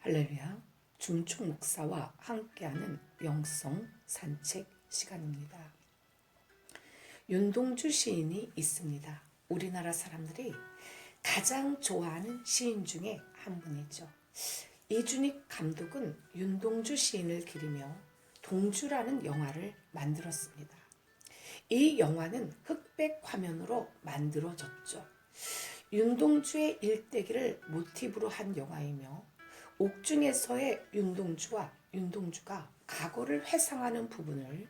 할렐루야. 중충 목사와 함께하는 영성 산책 시간입니다. 윤동주 시인이 있습니다. 우리나라 사람들이 가장 좋아하는 시인 중에 한 분이죠. 이준익 감독은 윤동주 시인을 기리며 동주라는 영화를 만들었습니다. 이 영화는 흑백 화면으로 만들어졌죠. 윤동주의 일대기를 모티브로 한 영화이며 옥중에서의 윤동주와 윤동주가 과거를 회상하는 부분을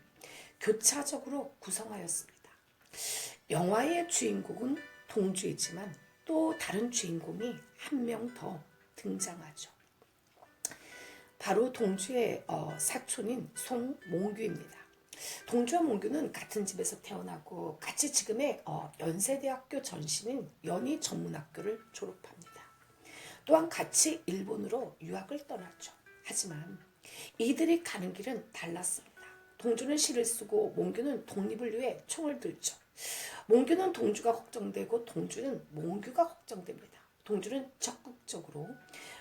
교차적으로 구성하였습니다. 영화의 주인공은 동주이지만 또 다른 주인공이 한 명 더 등장하죠. 바로 동주의 사촌인 송몽규입니다. 동주와 몽규는 같은 집에서 태어나고 같이 지금의 연세대학교 전신인 연희전문학교를 졸업합니다. 또한 같이 일본으로 유학을 떠났죠. 하지만 이들이 가는 길은 달랐습니다. 동주는 시를 쓰고 몽규는 독립을 위해 총을 들죠. 몽규는 동주가 걱정되고 동주는 몽규가 걱정됩니다. 동주는 적극적으로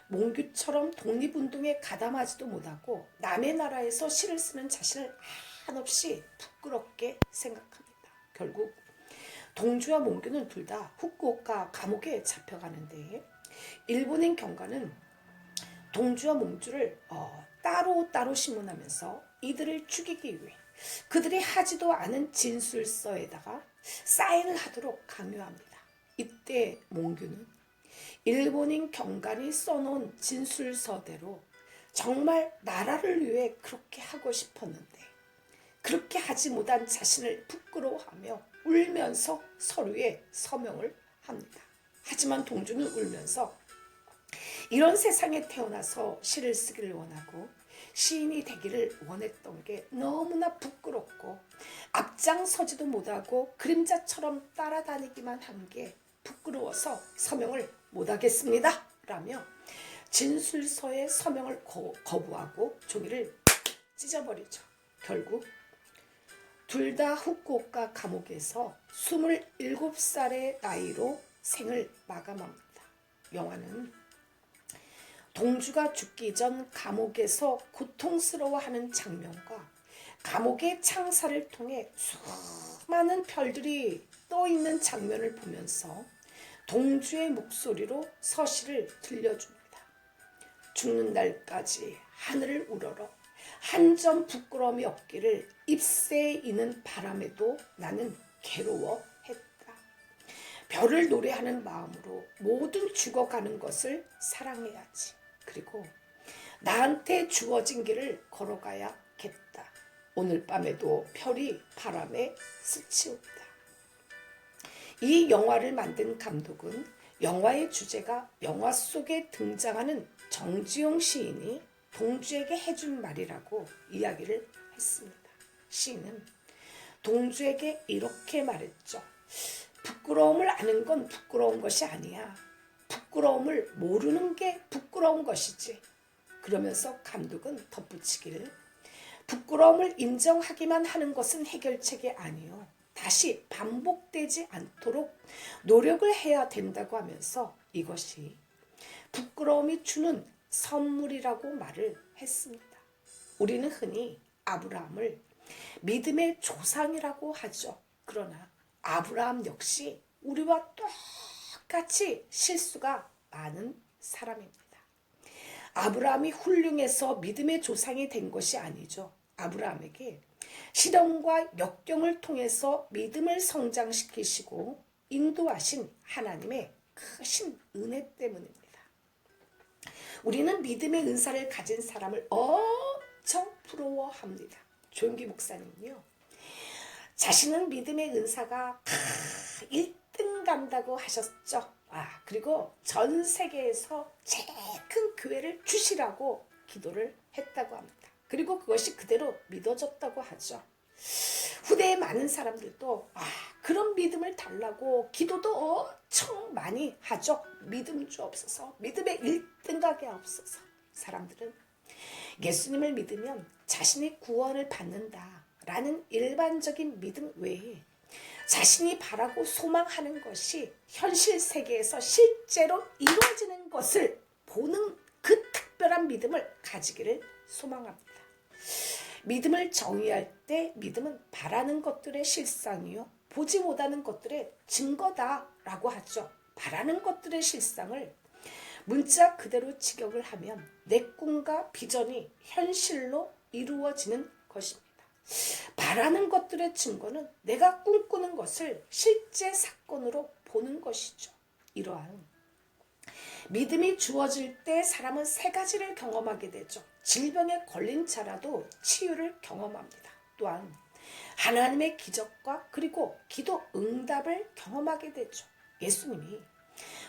몽규처럼 독립운동에 가담하지도 못하고 남의 나라에서 시를 쓰는 자신을 한없이 부끄럽게 생각합니다. 결국 동주와 몽규는 둘 다 후쿠오카 감옥에 잡혀가는데 일본인 경관은 동주와 몽주를 따로 신문하면서 이들을 죽이기 위해 그들이 하지도 않은 진술서에다가 사인을 하도록 강요합니다. 이때 몽규는 일본인 경관이 써놓은 진술서대로 정말 나라를 위해 그렇게 하고 싶었는데 그렇게 하지 못한 자신을 부끄러워하며 울면서 서류에 서명을 합니다. 하지만 동주는 울면서 이런 세상에 태어나서 시를 쓰기를 원하고 시인이 되기를 원했던 게 너무나 부끄럽고 앞장서지도 못하고 그림자처럼 따라다니기만 한 게 부끄러워서 서명을 못하겠습니다. 라며 진술서에 서명을 거부하고 종이를 찢어버리죠. 결국 둘 다 후쿠오카 감옥에서 27살의 나이로 생을 마감합니다. 영화는 동주가 죽기 전 감옥에서 고통스러워하는 장면과 감옥의 창살을 통해 수많은 별들이 떠있는 장면을 보면서 동주의 목소리로 서시를 들려줍니다. 죽는 날까지 하늘을 우러러 한 점 부끄러움이 없기를 잎새에 이는 바람에도 나는 괴로워했다. 별을 노래하는 마음으로 모든 죽어가는 것을 사랑해야지. 그리고 나한테 주어진 길을 걸어가야겠다. 오늘 밤에도 별이 바람에 스치운다. 이 영화를 만든 감독은 영화의 주제가 영화 속에 등장하는 정지용 시인이 동주에게 해준 말이라고 이야기를 했습니다. 시인은 동주에게 이렇게 말했죠. 부끄러움을 아는 건 부끄러운 것이 아니야. 부끄러움을 모르는 게 부끄러운 것이지. 그러면서 감독은 덧붙이기를 부끄러움을 인정하기만 하는 것은 해결책이 아니요. 다시 반복되지 않도록 노력을 해야 된다고 하면서 이것이 부끄러움이 주는 선물이라고 말을 했습니다. 우리는 흔히 아브라함을 믿음의 조상이라고 하죠. 그러나 아브라함 역시 우리와 똑같이 실수가 많은 사람입니다. 아브라함이 훌륭해서 믿음의 조상이 된 것이 아니죠. 아브라함에게 시련과 역경을 통해서 믿음을 성장시키시고 인도하신 하나님의 크신 은혜 때문입니다. 우리는 믿음의 은사를 가진 사람을 엄청 부러워합니다. 조용기 목사님은요. 자신은 믿음의 은사가 1등 간다고 하셨죠. 그리고 전 세계에서 제일 큰 교회를 주시라고 기도를 했다고 합니다. 그리고 그것이 그대로 믿어졌다고 하죠. 후대에 많은 사람들도 그런 믿음을 달라고 기도도 엄청 많이 하죠. 믿음 주옵소서. 믿음의 1등 가게 없어서. 사람들은 예수님을 믿으면 자신이 구원을 받는다라는 일반적인 믿음 외에 자신이 바라고 소망하는 것이 현실 세계에서 실제로 이루어지는 것을 보는 그 특별한 믿음을 가지기를 소망합니다. 믿음을 정의할 때 믿음은 바라는 것들의 실상이요 보지 못하는 것들의 증거다라고 하죠. 바라는 것들의 실상을 문자 그대로 직역을 하면 내 꿈과 비전이 현실로 이루어지는 것입니다. 바라는 것들의 증거는 내가 꿈꾸는 것을 실제 사건으로 보는 것이죠. 이러한 믿음이 주어질 때 사람은 세 가지를 경험하게 되죠. 질병에 걸린 자라도 치유를 경험합니다. 또한 하나님의 기적과 그리고 기도 응답을 경험하게 되죠. 예수님이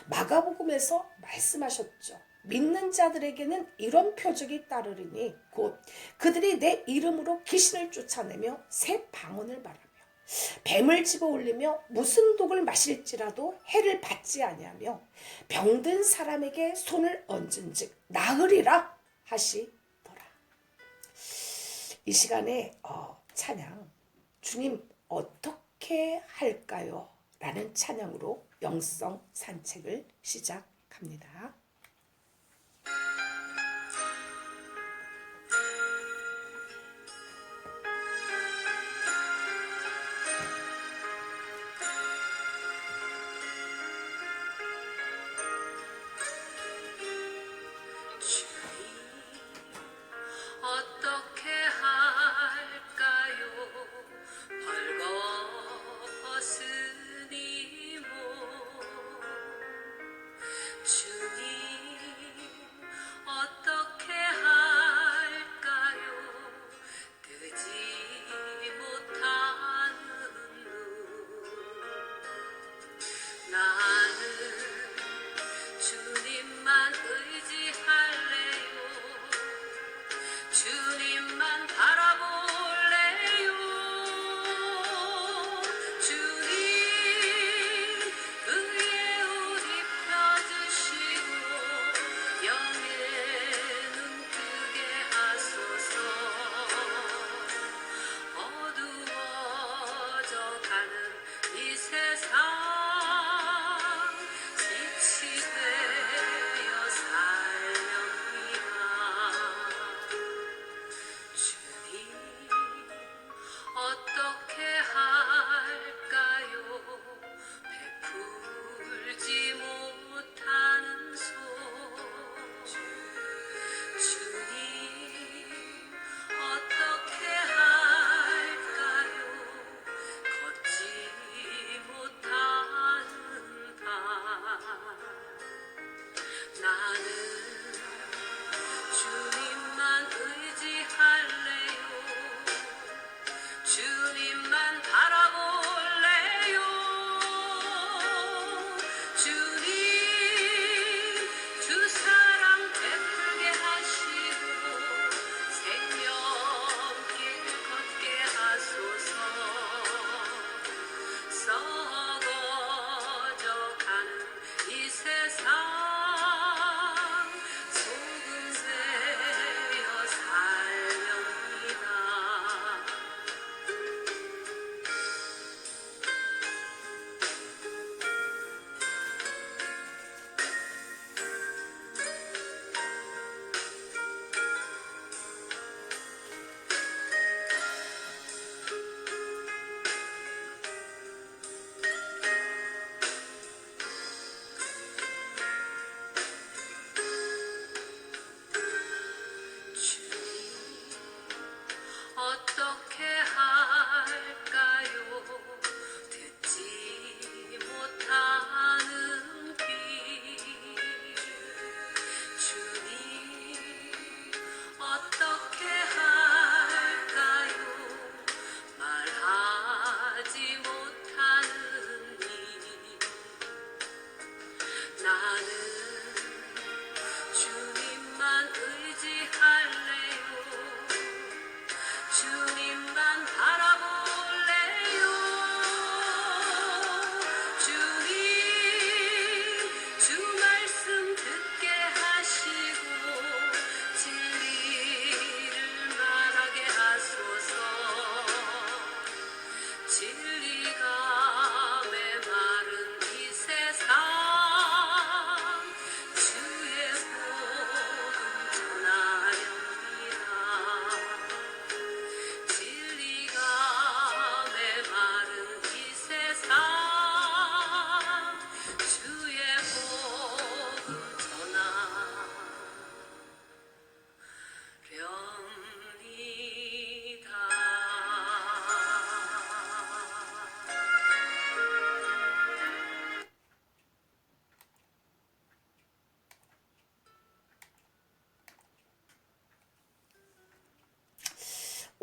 마가복음에서 말씀하셨죠. 믿는 자들에게는 이런 표적이 따르리니 곧 그들이 내 이름으로 귀신을 쫓아내며 새 방언을 말하며 뱀을 집어 올리며 무슨 독을 마실지라도 해를 받지 아니하며 병든 사람에게 손을 얹은즉 나으리라 하시더라. 이 시간에 찬양 주님 어떻게 할까요? 라는 찬양으로 영성 산책을 시작합니다. 어떻게 할까요? 벌거벗은 이몸 주님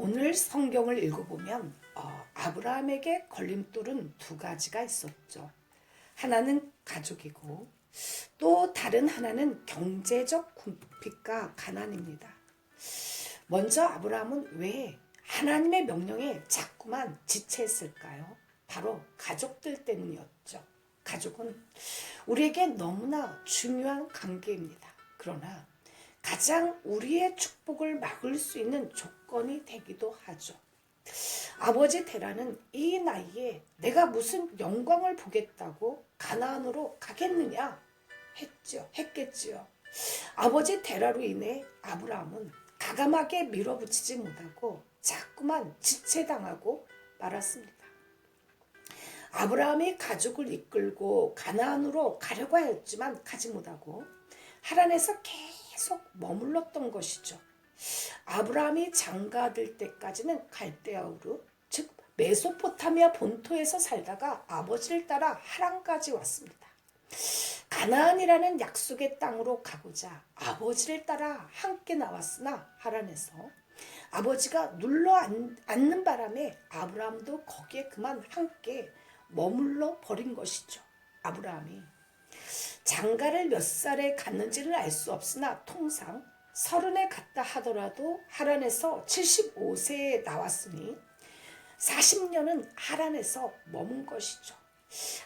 오늘 성경을 읽어보면 아브라함에게 걸림돌은 두 가지가 있었죠. 하나는 가족이고 또 다른 하나는 경제적 궁핍과 가난입니다. 먼저 아브라함은 왜 하나님의 명령에 자꾸만 지체했을까요? 바로 가족들 때문이었죠. 가족은 우리에게 너무나 중요한 관계입니다. 그러나 가장 우리의 축복을 막을 수 있는 조건이 되기도 하죠. 아버지 데라는 이 나이에 내가 무슨 영광을 보겠다고 가나안으로 가겠느냐 했겠지요. 아버지 데라로 인해 아브라함은 가감하게 밀어붙이지 못하고 자꾸만 지체당하고 말았습니다. 아브라함이 가족을 이끌고 가나안으로 가려고 하였지만 가지 못하고 하란에서 계속 머물렀던 것이죠. 아브라함이 장가들 때까지는 갈대아우르, 즉 메소포타미아 본토에서 살다가 아버지를 따라 하란까지 왔습니다. 가나안이라는 약속의 땅으로 가고자 아버지를 따라 함께 나왔으나 하란에서 아버지가 눌러 앉는 바람에 아브라함도 거기에 그만 함께 머물러 버린 것이죠. 아브라함이 장가를 몇 살에 갔는지는 알 수 없으나 통상 30에 갔다 하더라도 하란에서 75세에 나왔으니 40년은 하란에서 머문 것이죠.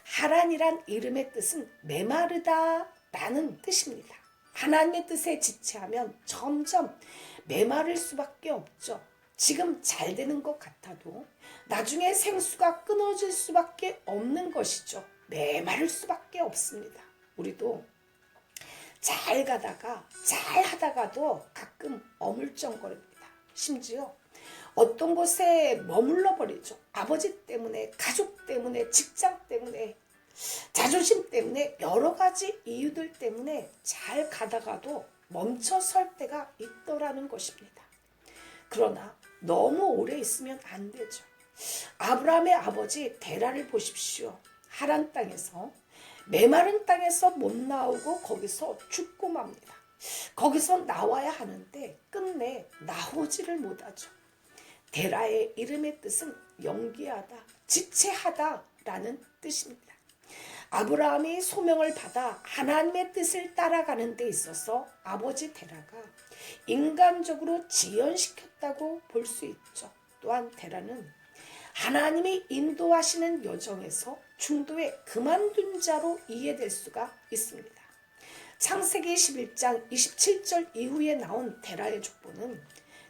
하란이란 이름의 뜻은 메마르다라는 뜻입니다. 하나님의 뜻에 지체하면 점점 메마를 수밖에 없죠. 지금 잘 되는 것 같아도 나중에 생수가 끊어질 수밖에 없는 것이죠. 메마를 수밖에 없습니다. 우리도 잘 가다가 잘 하다가도 가끔 어물쩡거립니다. 심지어 어떤 곳에 머물러 버리죠. 아버지 때문에, 가족 때문에, 직장 때문에, 자존심 때문에, 여러 가지 이유들 때문에 잘 가다가도 멈춰 설 때가 있더라는 것입니다. 그러나 너무 오래 있으면 안 되죠. 아브라함의 아버지 데라를 보십시오. 하란 땅에서, 메마른 땅에서 못 나오고 거기서 죽고 맙니다. 거기서 나와야 하는데 끝내 나오지를 못하죠. 데라의 이름의 뜻은 연기하다, 지체하다라는 뜻입니다. 아브라함이 소명을 받아 하나님의 뜻을 따라가는 데 있어서 아버지 데라가 인간적으로 지연시켰다고 볼 수 있죠. 또한 데라는 하나님이 인도하시는 여정에서 중도에 그만둔 자로 이해될 수가 있습니다. 창세기 11장 27절 이후에 나온 데라의 족보는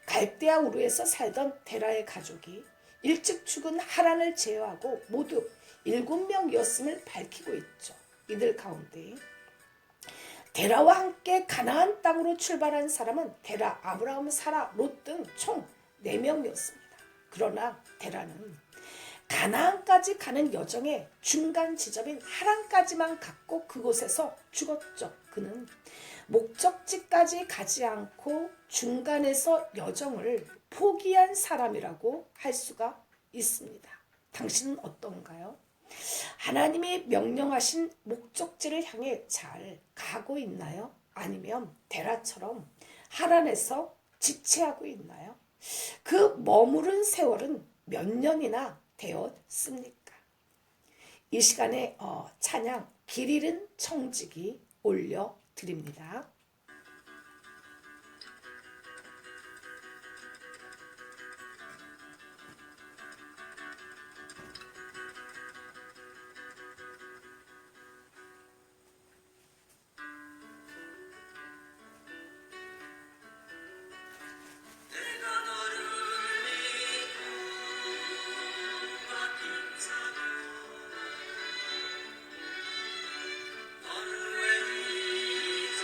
갈대아 우르에서 살던 데라의 가족이 일찍 죽은 하란을 제외하고 모두 7명이었음을 밝히고 있죠. 이들 가운데 데라와 함께 가나안 땅으로 출발한 사람은 데라, 아브라함, 사라, 롯 등 총 4명이었습니다. 그러나 데라는 가나안까지 가는 여정의 중간 지점인 하란까지만 갔고 그곳에서 죽었죠. 그는 목적지까지 가지 않고 중간에서 여정을 포기한 사람이라고 할 수가 있습니다. 당신은 어떤가요? 하나님이 명령하신 목적지를 향해 잘 가고 있나요? 아니면 데라처럼 하란에서 지체하고 있나요? 그 머무른 세월은 몇 년이나 되었습니까? 이 시간에 찬양 길 잃은 청지기 올려드립니다. 너를 왜 잊어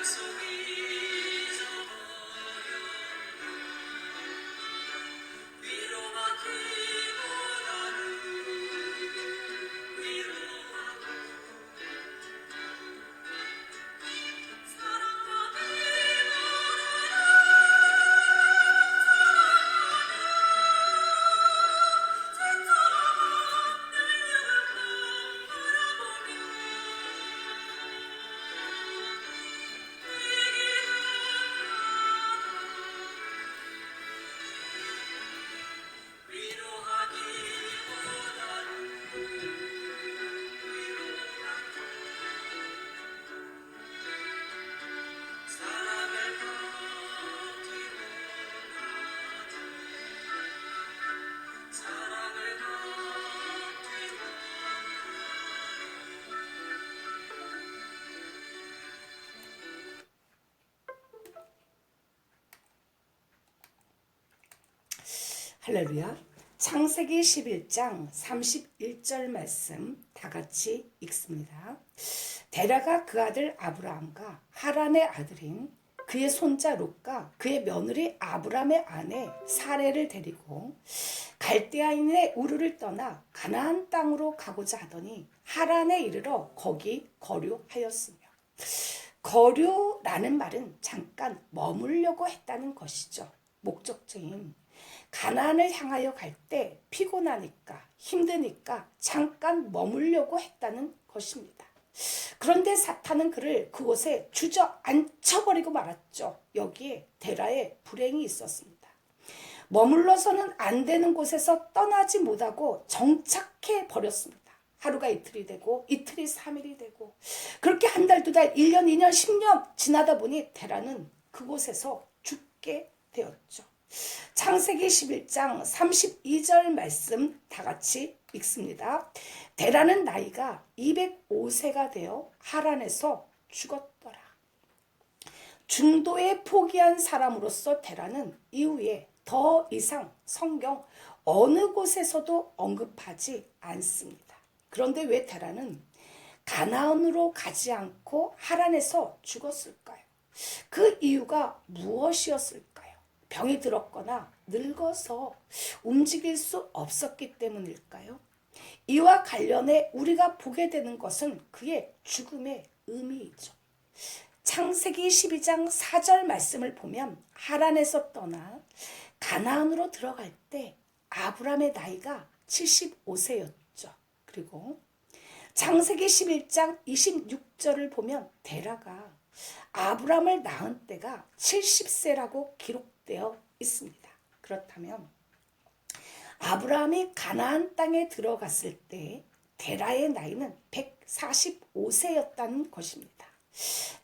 약속이 잊어버려 위로받기보다는 위로하고 할렐루야. 창세기 11장 31절 말씀 다 같이 읽습니다. 데라가 그 아들 아브라함과 하란의 아들인 그의 손자 롯과 그의 며느리 아브람의 아내 사레를 데리고 갈대아인의 우르를 떠나 가나안 땅으로 가고자 하더니 하란에 이르러 거기 거류하였으며, 거류라는 말은 잠깐 머물려고 했다는 것이죠. 목적지인 가나안을 향하여 갈 때 피곤하니까 힘드니까 잠깐 머물려고 했다는 것입니다. 그런데 사탄은 그를 그곳에 주저앉혀버리고 말았죠. 여기에 데라의 불행이 있었습니다. 머물러서는 안 되는 곳에서 떠나지 못하고 정착해 버렸습니다. 하루가 이틀이 되고 이틀이 3일이 되고 그렇게 한 달, 두 달, 1년, 2년, 10년 지나다 보니 데라는 그곳에서 죽게 되었죠. 창세기 11장 32절 말씀 다 같이 읽습니다. 데라는 나이가 205세가 되어 하란에서 죽었더라. 중도에 포기한 사람으로서 데라는 이후에 더 이상 성경 어느 곳에서도 언급하지 않습니다. 그런데 왜 데라는 가나안으로 가지 않고 하란에서 죽었을까요? 그 이유가 무엇이었을까요? 병이 들었거나 늙어서 움직일 수 없었기 때문일까요? 이와 관련해 우리가 보게 되는 것은 그의 죽음의 의미이죠. 창세기 12장 4절 말씀을 보면 하란에서 떠나 가나안으로 들어갈 때 아브람의 나이가 75세였죠. 그리고 창세기 11장 26절을 보면 데라가 아브람을 낳은 때가 70세라고 기록되어 있습니다. 그렇다면 아브라함이 가나안 땅에 들어갔을 때 데라의 나이는 145세였다는 것입니다.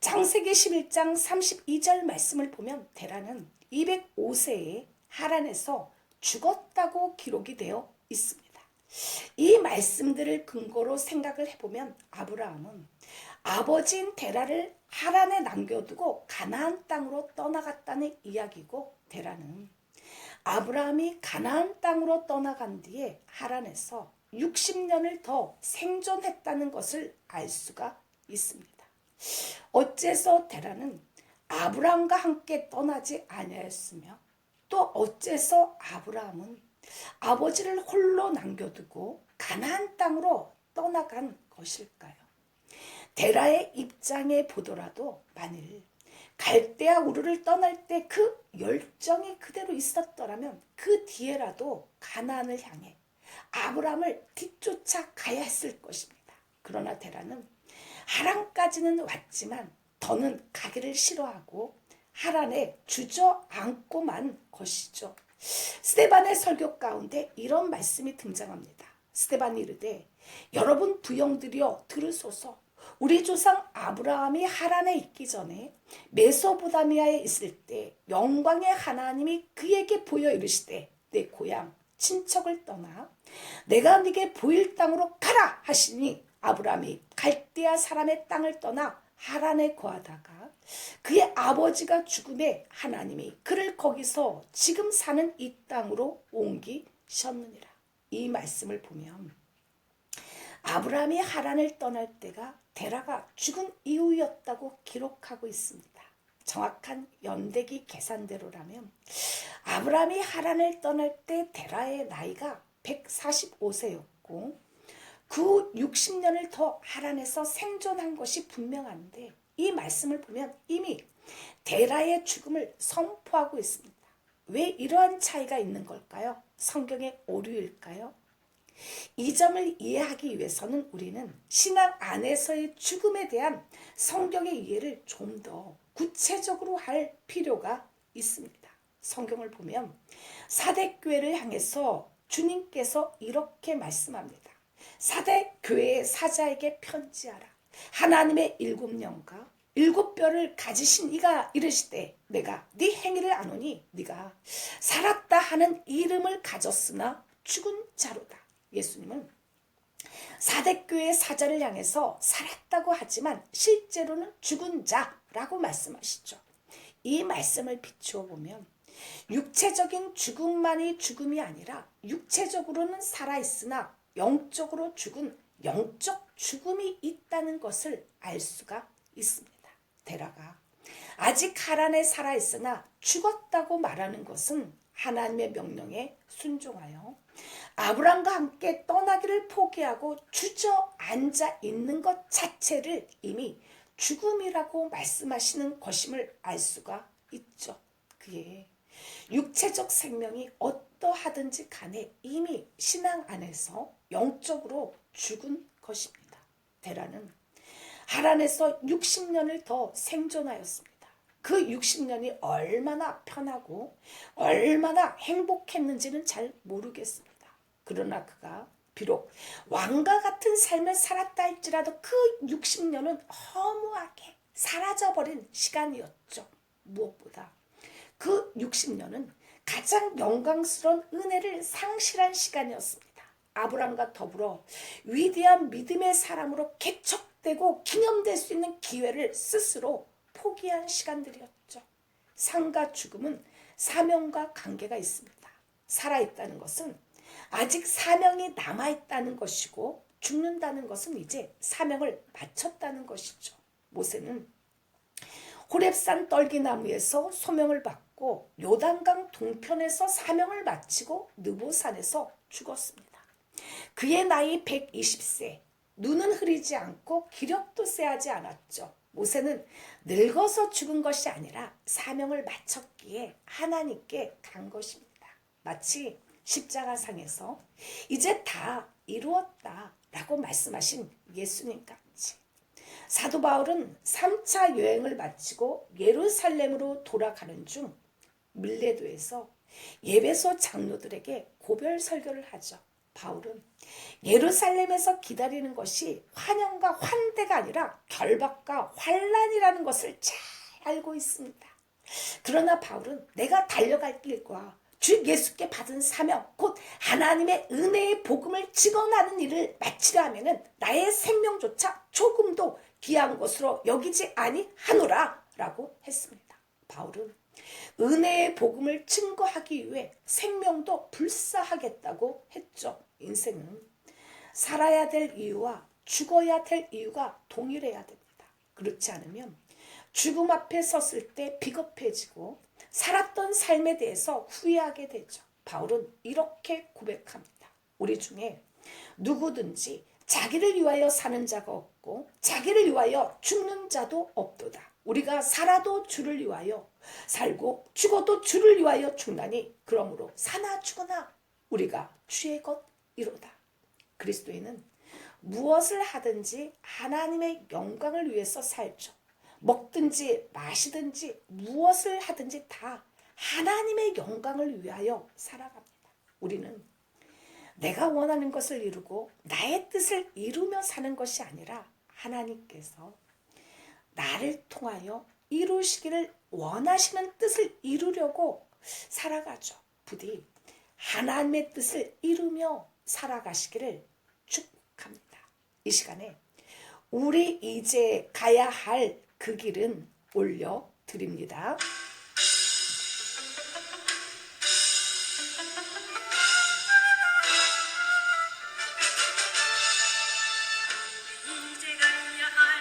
창세기 11장 32절 말씀을 보면 데라는 205세에 하란에서 죽었다고 기록이 되어 있습니다. 이 말씀들을 근거로 생각을 해보면 아브라함은 아버지인 데라를 하란에 남겨두고 가나안 땅으로 떠나갔다는 이야기고, 데라는 아브라함이 가나안 땅으로 떠나간 뒤에 하란에서 60년을 더 생존했다는 것을 알 수가 있습니다. 어째서 데라는 아브라함과 함께 떠나지 아니하였으며, 또 어째서 아브라함은 아버지를 홀로 남겨두고 가나안 땅으로 떠나간 것일까요? 데라의 입장에 보더라도 만일 갈대아 우르를 떠날 때 그 열정이 그대로 있었더라면 그 뒤에라도 가나안을 향해 아브라함을 뒤쫓아 가야 했을 것입니다. 그러나 데라는 하란까지는 왔지만 더는 가기를 싫어하고 하란에 주저앉고만 것이죠. 스데반의 설교 가운데 이런 말씀이 등장합니다. 스데반이 이르되, 여러분 부형들이여 들으소서. 우리 조상 아브라함이 하란에 있기 전에 메소포타미아에 있을 때 영광의 하나님이 그에게 보여 이르시되, 내 고향 친척을 떠나 내가 네게 보일 땅으로 가라 하시니, 아브라함이 갈대아 사람의 땅을 떠나 하란에 거하다가 그의 아버지가 죽음에 하나님이 그를 거기서 지금 사는 이 땅으로 옮기셨느니라. 이 말씀을 보면 아브라함이 하란을 떠날 때가 데라가 죽은 이후였다고 기록하고 있습니다. 정확한 연대기 계산대로라면 아브라함이 하란을 떠날 때 데라의 나이가 145세였고 그 60년을 더 하란에서 생존한 것이 분명한데 이 말씀을 보면 이미 데라의 죽음을 선포하고 있습니다. 왜 이러한 차이가 있는 걸까요? 성경의 오류일까요? 이 점을 이해하기 위해서는 우리는 신앙 안에서의 죽음에 대한 성경의 이해를 좀 더 구체적으로 할 필요가 있습니다. 성경을 보면 사대교회를 향해서 주님께서 이렇게 말씀합니다. 사대교회의 사자에게 편지하라. 하나님의 7영과 7뼈를 가지신 이가 이르시되 내가 네 행위를 아노니 네가 살았다 하는 이름을 가졌으나 죽은 자로다. 예수님은 사대교회의 사자를 향해서 살았다고 하지만 실제로는 죽은 자라고 말씀하시죠. 이 말씀을 비추어 보면 육체적인 죽음만이 죽음이 아니라 육체적으로는 살아있으나 영적으로 죽은 영적 죽음이 있다는 것을 알 수가 있습니다. 데라가 아직 하란에 살아있으나 죽었다고 말하는 것은 하나님의 명령에 순종하여 아브람과 함께 떠나기를 포기하고 주저앉아 있는 것 자체를 이미 죽음이라고 말씀하시는 것임을 알 수가 있죠. 그의 육체적 생명이 어떠하든지 간에 이미 신앙 안에서 영적으로 죽은 것입니다. 데라는 하란에서 60년을 더 생존하였습니다. 그 60년이 얼마나 편하고 얼마나 행복했는지는 잘 모르겠습니다. 그러나 그가 비록 왕과 같은 삶을 살았다 할지라도 그 60년은 허무하게 사라져버린 시간이었죠. 무엇보다 그 60년은 가장 영광스러운 은혜를 상실한 시간이었습니다. 아브람과 더불어 위대한 믿음의 사람으로 개척되고 기념될 수 있는 기회를 스스로 포기한 시간들이었죠. 삶과 죽음은 사명과 관계가 있습니다. 살아있다는 것은 아직 사명이 남아있다는 것이고 죽는다는 것은 이제 사명을 마쳤다는 것이죠. 모세는 호렙산 떨기나무에서 소명을 받고 요단강 동편에서 사명을 마치고 느보산에서 죽었습니다. 그의 나이 120세, 눈은 흐리지 않고 기력도 쎄하지 않았죠. 모세는 늙어서 죽은 것이 아니라 사명을 마쳤기에 하나님께 간 것입니다. 마치 십자가상에서 이제 다 이루었다 라고 말씀하신 예수님 같이 사도 바울은 3차 여행을 마치고 예루살렘으로 돌아가는 중 밀레도에서 예배소 장로들에게 고별 설교를 하죠. 바울은 예루살렘에서 기다리는 것이 환영과 환대가 아니라 결박과 환란이라는 것을 잘 알고 있습니다. 그러나 바울은 내가 달려갈 길과 주 예수께 받은 사명 곧 하나님의 은혜의 복음을 증언하는 일을 마치려 하면은 나의 생명조차 조금도 귀한 것으로 여기지 아니하노라 라고 했습니다. 바울은 은혜의 복음을 증거하기 위해 생명도 불사하겠다고 했죠. 인생은 살아야 될 이유와 죽어야 될 이유가 동일해야 됩니다. 그렇지 않으면 죽음 앞에 섰을 때 비겁해지고 살았던 삶에 대해서 후회하게 되죠. 바울은 이렇게 고백합니다. 우리 중에 누구든지 자기를 위하여 사는 자가 없고 자기를 위하여 죽는 자도 없도다. 우리가 살아도 주를 위하여 살고 죽어도 주를 위하여 죽나니 그러므로 사나 죽으나 우리가 주의 것이로다. 그리스도인은 무엇을 하든지 하나님의 영광을 위해서 살죠. 먹든지 마시든지 무엇을 하든지 다 하나님의 영광을 위하여 살아갑니다. 우리는 내가 원하는 것을 이루고 나의 뜻을 이루며 사는 것이 아니라 하나님께서 나를 통하여 이루시기를 원하시는 뜻을 이루려고 살아가죠. 부디 하나님의 뜻을 이루며 살아가시기를 축복합니다. 이 시간에 우리 이제 가야 할 그 길은 올려드립니다. 이제 가야 할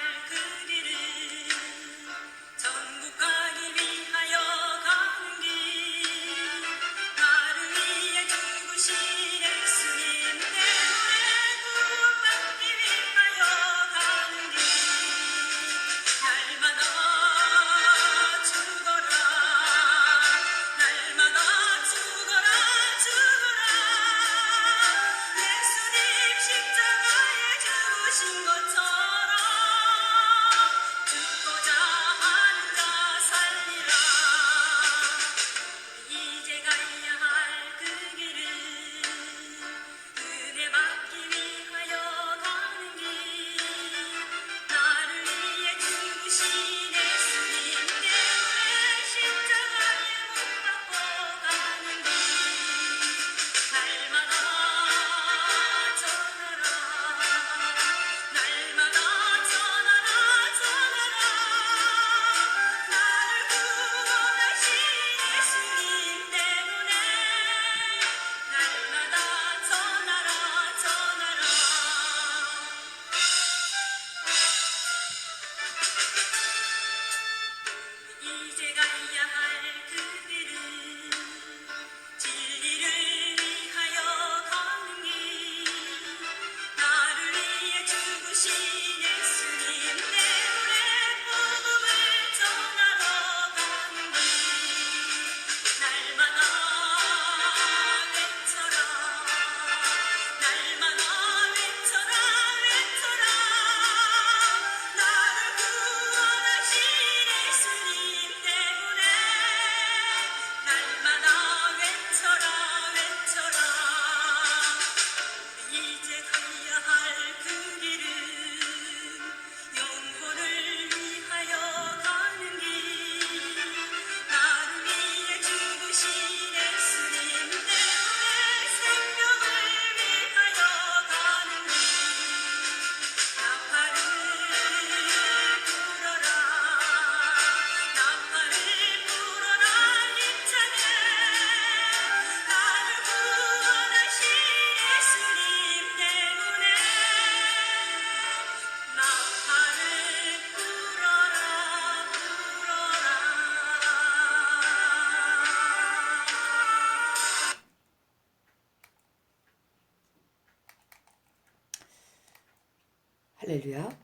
할렐루야.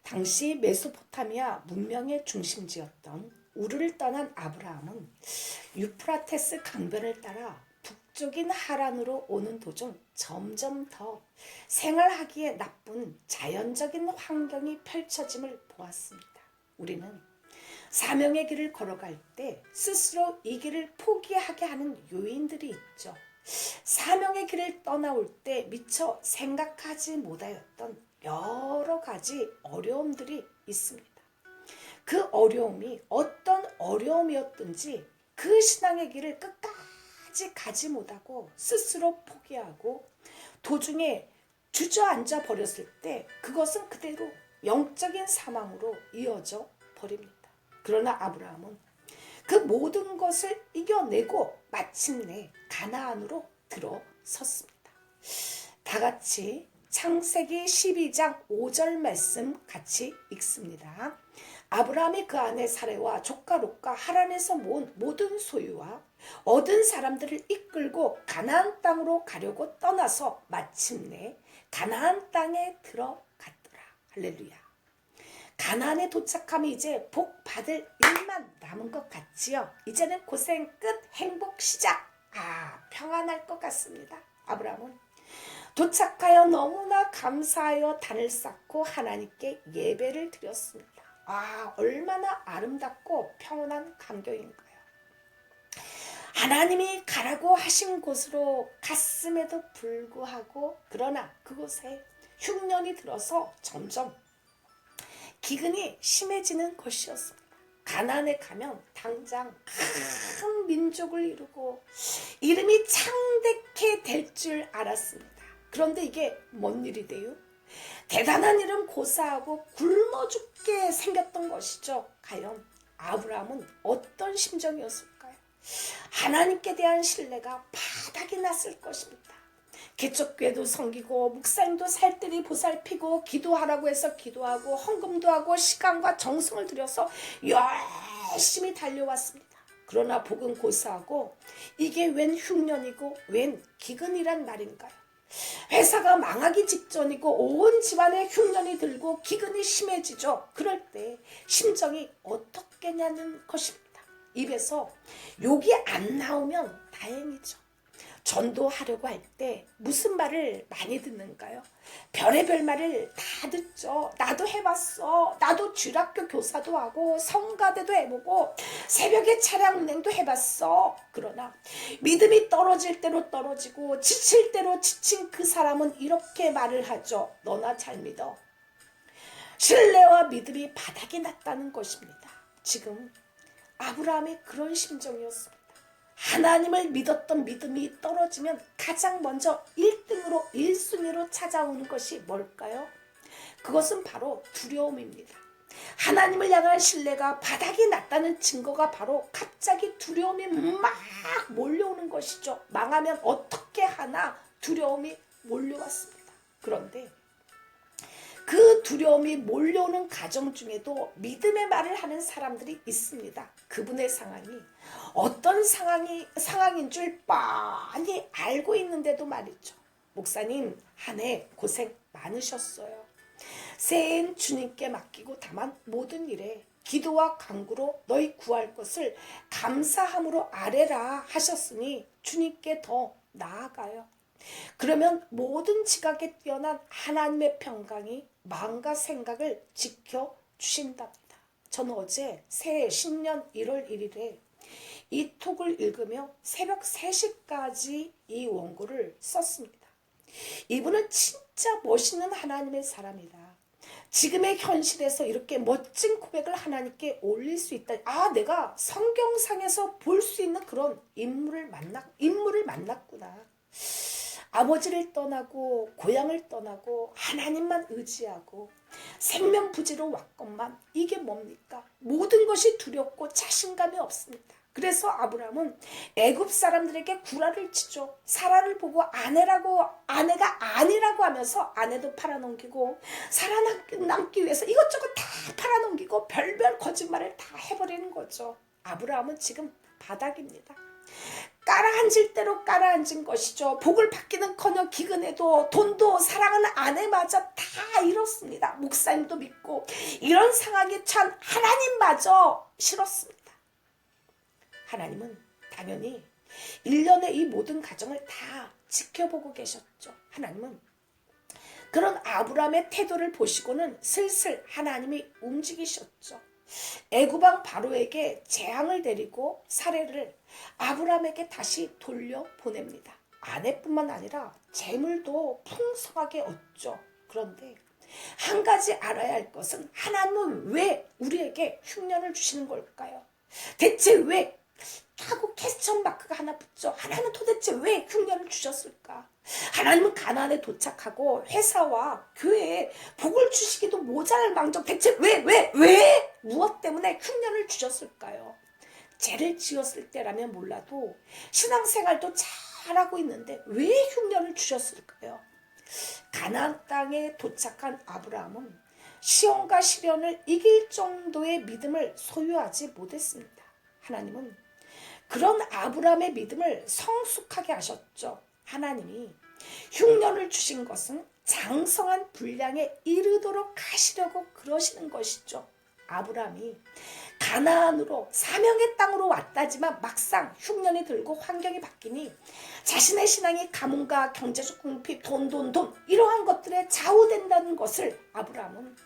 당시 메소포타미아 문명의 중심지였던 우르를 떠난 아브라함은 유프라테스 강변을 따라 북쪽인 하란으로 오는 도중 점점 더 생활하기에 나쁜 자연적인 환경이 펼쳐짐을 보았습니다. 우리는 사명의 길을 걸어갈 때 스스로 이 길을 포기하게 하는 요인들이 있죠. 사명의 길을 떠나올 때 미처 생각하지 못하였던 여러 가지 어려움들이 있습니다. 그 어려움이 어떤 어려움이었든지 그 신앙의 길을 끝까지 가지 못하고 스스로 포기하고 도중에 주저앉아 버렸을 때 그것은 그대로 영적인 사망으로 이어져 버립니다. 그러나 아브라함은 그 모든 것을 이겨내고 마침내 가나안으로 들어섰습니다. 다 같이 창세기 12장 5절 말씀 같이 읽습니다. 아브라함이 그 아내 사레와 조카 롯과 하란에서 모은 모든 소유와 얻은 사람들을 이끌고 가나안 땅으로 가려고 떠나서 마침내 가나안 땅에 들어갔더라. 할렐루야. 가나안에 도착하면 이제 복 받을 일만 남은 것 같지요. 이제는 고생 끝, 행복 시작. 평안할 것 같습니다. 아브라함은 도착하여 너무나 감사하여 단을 쌓고 하나님께 예배를 드렸습니다. 얼마나 아름답고 평온한 광경인가요. 하나님이 가라고 하신 곳으로 갔음에도 불구하고 그러나 그곳에 흉년이 들어서 점점 기근이 심해지는 것이었습니다. 가나안에 가면 당장 큰 민족을 이루고 이름이 창대케 될 줄 알았습니다. 그런데 이게 뭔 일이 돼요? 대단한 이름 고사하고 굶어 죽게 생겼던 것이죠. 과연 아브라함은 어떤 심정이었을까요? 하나님께 대한 신뢰가 바닥이 났을 것입니다. 개척교회도 섬기고 목사님도 살뜰히 보살피고 기도하라고 해서 기도하고 헌금도 하고 시간과 정성을 들여서 열심히 달려왔습니다. 그러나 복음 고사하고 이게 웬 흉년이고 웬 기근이란 말인가요? 회사가 망하기 직전이고 온 집안에 흉년이 들고 기근이 심해지죠. 그럴 때 심정이 어떻겠냐는 것입니다. 입에서 욕이 안 나오면 다행이죠. 전도하려고 할 때 무슨 말을 많이 듣는가요? 별의별 말을 다 듣죠. 나도 해봤어. 나도 주일학교 교사도 하고 성가대도 해보고 새벽에 차량 운행도 해봤어. 그러나 믿음이 떨어질 대로 떨어지고 지칠 대로 지친 그 사람은 이렇게 말을 하죠. 너나 잘 믿어. 신뢰와 믿음이 바닥이 났다는 것입니다. 지금 아브라함이 그런 심정이었습니다. 하나님을 믿었던 믿음이 떨어지면 가장 먼저 1등으로 1순위로 찾아오는 것이 뭘까요? 그것은 바로 두려움입니다. 하나님을 향한 신뢰가 바닥이 났다는 증거가 바로 갑자기 두려움이 막 몰려오는 것이죠. 망하면 어떻게 하나 두려움이 몰려왔습니다. 그런데 그 두려움이 몰려오는 가정 중에도 믿음의 말을 하는 사람들이 있습니다. 그분의 상황이 어떤 상황인 줄 뻔히 알고 있는데도 말이죠. 목사님, 한 해 고생 많으셨어요. 새해엔 주님께 맡기고 다만 모든 일에 기도와 간구로 너희 구할 것을 감사함으로 아뢰라 하셨으니 주님께 더 나아가요. 그러면 모든 지각에 뛰어난 하나님의 평강이 마음과 생각을 지켜주신답니다. 저는 어제 새해 신년 1월 1일에 이 톡을 읽으며 새벽 3시까지 이 원고를 썼습니다. 이분은 진짜 멋있는 하나님의 사람이다. 지금의 현실에서 이렇게 멋진 고백을 하나님께 올릴 수 있다. 내가 성경상에서 볼 수 있는 그런 인물을 만났구나. 아버지를 떠나고 고향을 떠나고 하나님만 의지하고 생명부지로 왔건만 이게 뭡니까? 모든 것이 두렵고 자신감이 없습니다. 그래서 아브라함은 애굽 사람들에게 구라를 치죠. 사라를 보고 아내가 아니라고 하면서 아내도 팔아넘기고 살아남기 위해서 이것저것 다 팔아넘기고 별별 거짓말을 다 해버리는 거죠. 아브라함은 지금 바닥입니다. 깔아앉을 대로 깔아앉은 것이죠. 복을 받기는커녕 기근에도 돈도 사랑하는 아내마저 다 잃었습니다. 목사님도 믿고 이런 상황에 처한 하나님마저 싫었습니다. 하나님은 당연히 1년의 이 모든 과정을 다 지켜보고 계셨죠. 하나님은 그런 아브라함의 태도를 보시고는 슬슬 하나님이 움직이셨죠. 애굽왕 바로에게 재앙을 내리고 사례를 아브라함에게 다시 돌려보냅니다. 아내뿐만 아니라 재물도 풍성하게 얻죠. 그런데 한 가지 알아야 할 것은 하나님은 왜 우리에게 흉년을 주시는 걸까요? 대체 왜 하고 퀘스천 마크가 하나 붙죠. 하나님은 도대체 왜 흉년을 주셨을까? 하나님은 가나안에 도착하고 회사와 교회에 복을 주시기도 모자랄 망정 대체 왜 무엇 때문에 흉년을 주셨을까요? 죄를 지었을 때라면 몰라도 신앙생활도 잘하고 있는데 왜 흉년을 주셨을까요? 가나안 땅에 도착한 아브라함은 시험과 시련을 이길 정도의 믿음을 소유하지 못했습니다. 하나님은 그런 아브라함의 믿음을 성숙하게 하셨죠. 하나님이 흉년을 주신 것은 장성한 분량에 이르도록 하시려고 그러시는 것이죠. 아브라함이 가나안으로 사명의 땅으로 왔다지만 막상 흉년이 들고 환경이 바뀌니 자신의 신앙이 가문과 경제적 궁핍, 돈 이러한 것들에 좌우된다는 것을 아브라함은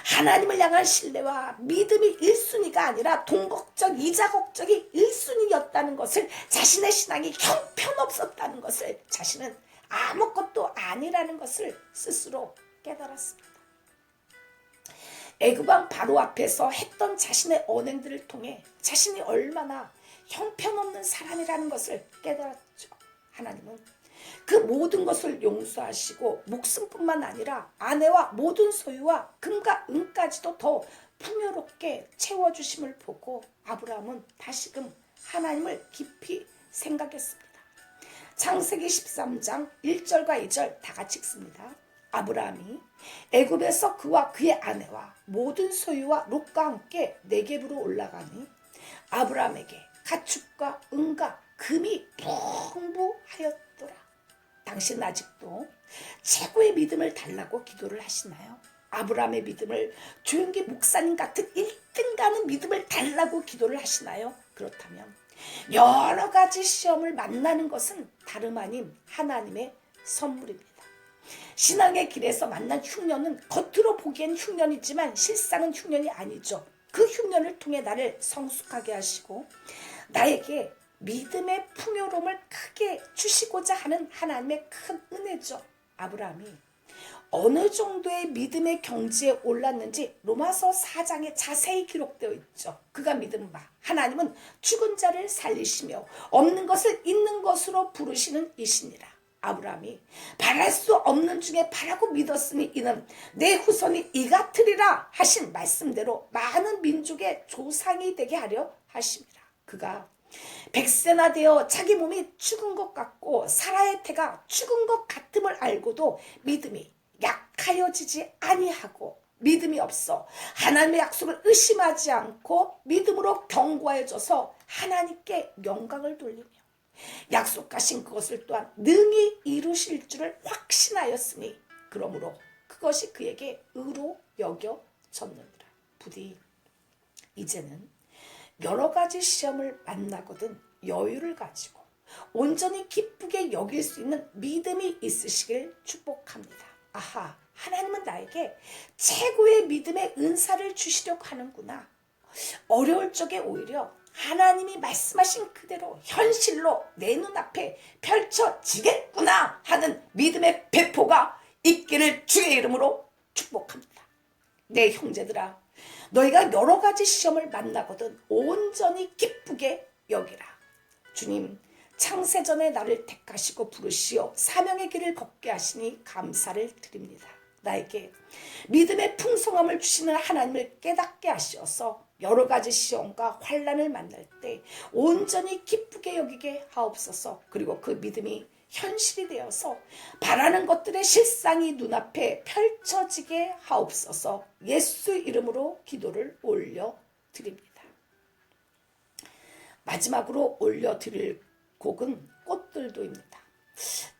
하나님을 향한 신뢰와 믿음이 1순위가 아니라 돈 걱정, 이자 걱정이 1순위였다는 것을, 자신의 신앙이 형편없었다는 것을, 자신은 아무것도 아니라는 것을 스스로 깨달았습니다. 애굽왕 바로 앞에서 했던 자신의 언행들을 통해 자신이 얼마나 형편없는 사람이라는 것을 깨달았죠. 하나님은 그 모든 것을 용서하시고 목숨뿐만 아니라 아내와 모든 소유와 금과 은까지도 더 풍요롭게 채워주심을 보고 아브라함은 다시금 하나님을 깊이 생각했습니다. 창세기 13장 1절과 2절 다 같이 읽습니다. 아브라함이 애굽에서 그와 그의 아내와 모든 소유와 롯과 함께 네겝으로 올라가니 아브라함에게 가축과 은과 금이 풍부하였더라. 당신은 아직도 최고의 믿음을 달라고 기도를 하시나요? 아브라함의 믿음을 조용기 목사님 같은 1등 가는 믿음을 달라고 기도를 하시나요? 그렇다면 여러 가지 시험을 만나는 것은 다름 아닌 하나님의 선물입니다. 신앙의 길에서 만난 흉년은 겉으로 보기엔 흉년이지만 실상은 흉년이 아니죠. 그 흉년을 통해 나를 성숙하게 하시고 나에게 믿음의 풍요로움을 크게 주시고자 하는 하나님의 큰 은혜죠. 아브라함이 어느 정도의 믿음의 경지에 올랐는지 로마서 4장에 자세히 기록되어 있죠. 그가 믿은 바 하나님은 죽은 자를 살리시며 없는 것을 있는 것으로 부르시는 이시니라. 아브라함이 바랄 수 없는 중에 바라고 믿었으니 이는 내 후손이 이 같으리라 하신 말씀대로 많은 민족의 조상이 되게 하려 하심이라. 그가 100세나 되어 자기 몸이 죽은 것 같고 사라의 태가 죽은 것 같음을 알고도 믿음이 약하여지지 아니하고 믿음이 없어 하나님의 약속을 의심하지 않고 믿음으로 견고해져서 하나님께 영광을 돌리며 약속하신 그것을 또한 능히 이루실 줄을 확신하였으니 그러므로 그것이 그에게 의로 여겨졌느니라. 부디 이제는 여러 가지 시험을 만나거든 여유를 가지고 온전히 기쁘게 여길 수 있는 믿음이 있으시길 축복합니다. 아하, 하나님은 나에게 최고의 믿음의 은사를 주시려고 하는구나. 어려울 적에 오히려 하나님이 말씀하신 그대로 현실로 내 눈앞에 펼쳐지겠구나 하는 믿음의 배포가 있기를 주의 이름으로 축복합니다. 내 형제들아, 너희가 여러 가지 시험을 만나거든 온전히 기쁘게 여기라. 주님, 창세전에 나를 택하시고 부르시어 사명의 길을 걷게 하시니 감사를 드립니다. 나에게 믿음의 풍성함을 주시는 하나님을 깨닫게 하시어서 여러 가지 시험과 환난을 만날 때 온전히 기쁘게 여기게 하옵소서. 그리고 그 믿음이 현실이 되어서 바라는 것들의 실상이 눈앞에 펼쳐지게 하옵소서. 예수 이름으로 기도를 올려드립니다. 마지막으로 올려드릴 곡은 꽃들도입니다.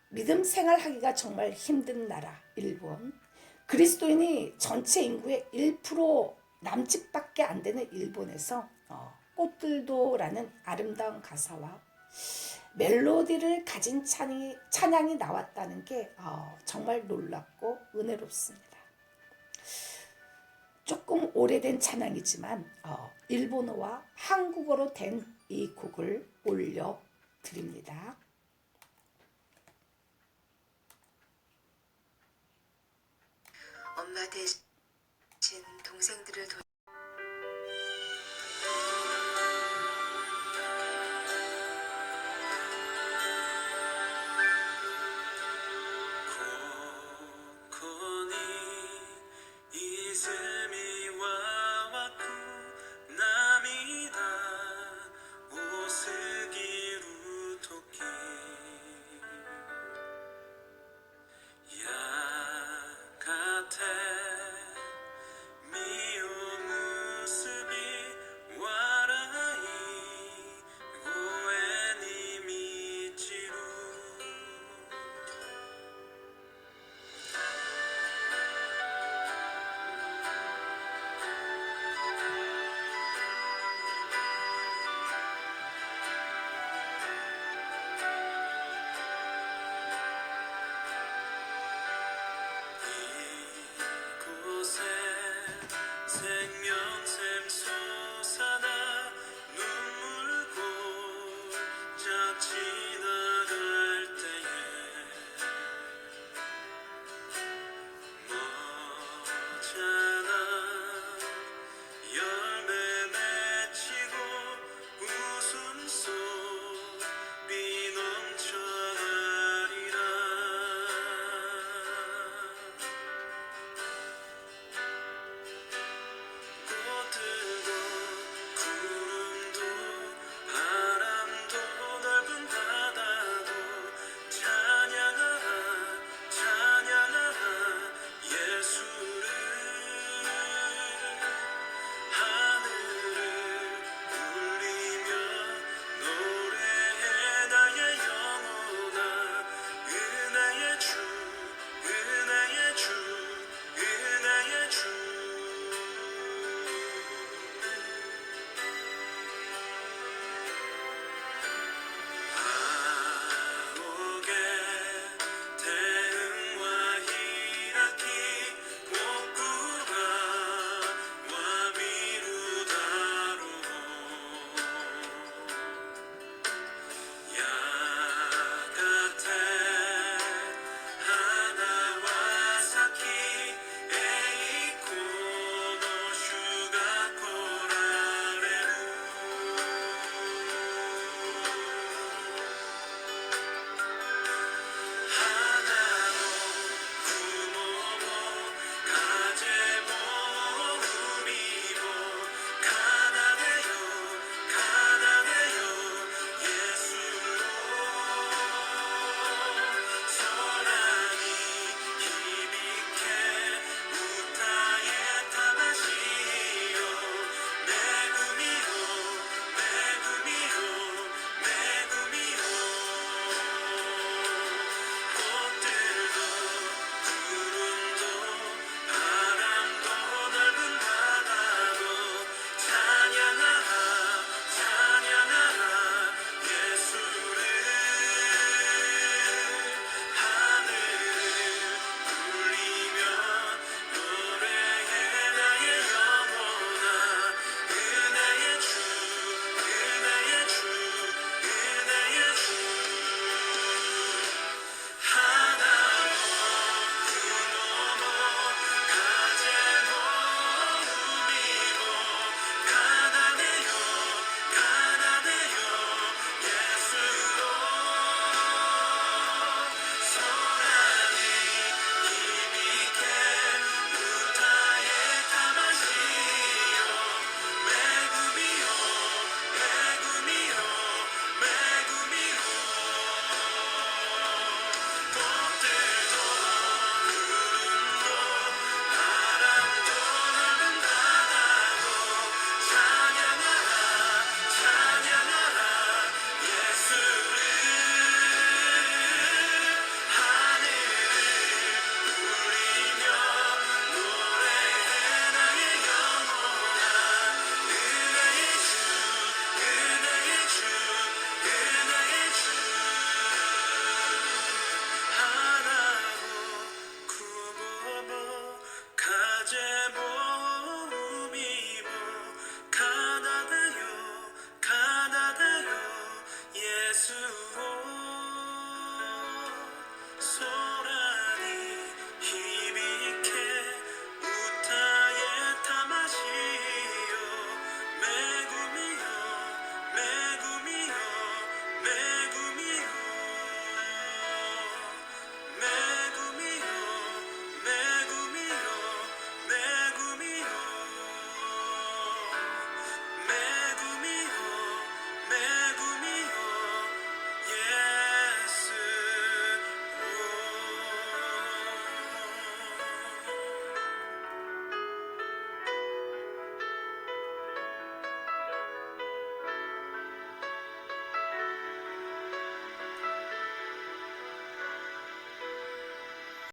믿음 생활하기가 정말 힘든 나라 일본. 그리스도인이 전체 인구의 1% 남짓밖에 안 되는 일본에서 꽃들도라는 아름다운 가사와 멜로디를 가진 찬양이 나왔다는 게 정말 놀랍고 은혜롭습니다. 조금 오래된 찬양이지만 일본어와 한국어로 된 이 곡을 올려드립니다. 엄마 대신 동생들을